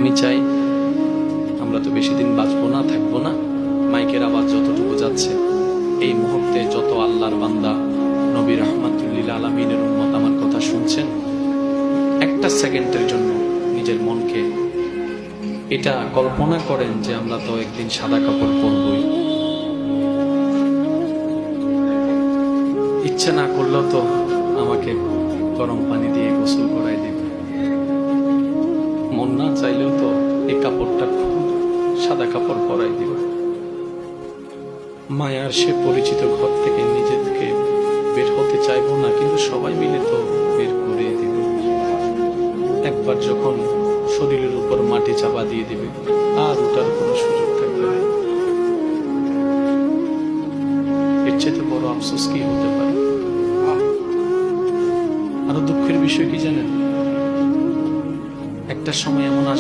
আমি চাই আমরা তো বেশি দিন বাঁচবো না, থাকবো না। মাইকের আওয়াজ যতটুকু যাচ্ছে, এই মুহূর্তে যত আল্লাহর বান্দা নবী রাহমাতুল্লিল আলামিনের উম্মত আমার কথা শুনছেন, একটা সেকেন্ডের জন্য নিজের মনকে এটা কল্পনা করেন যে আমরা তো একদিন সাদা কাপড় পরবই। ইচ্ছা না করলেও তো আমাকে গরম পানি দিয়ে গোসল করাই দেবে, মন না চাইলেও তো এই কাপড়টা সাদা কাপড় পরাই দিবে। মায়ার সে পরিচিত ঘর থেকে নিজেকে বের হতে চাইবো না, কিন্তু সবাই মিলে তো বের করে দিব। একবার যখন শরীরের উপর মাটি চাপা দিয়ে দিবে, আর ওটার কোনো সুযোগ থাকবে না। এর চেয়ে বড় আফসোস কি হতে পারে? আরো দুঃখের বিষয় কি জানেন, একটা সময় এমন আসবে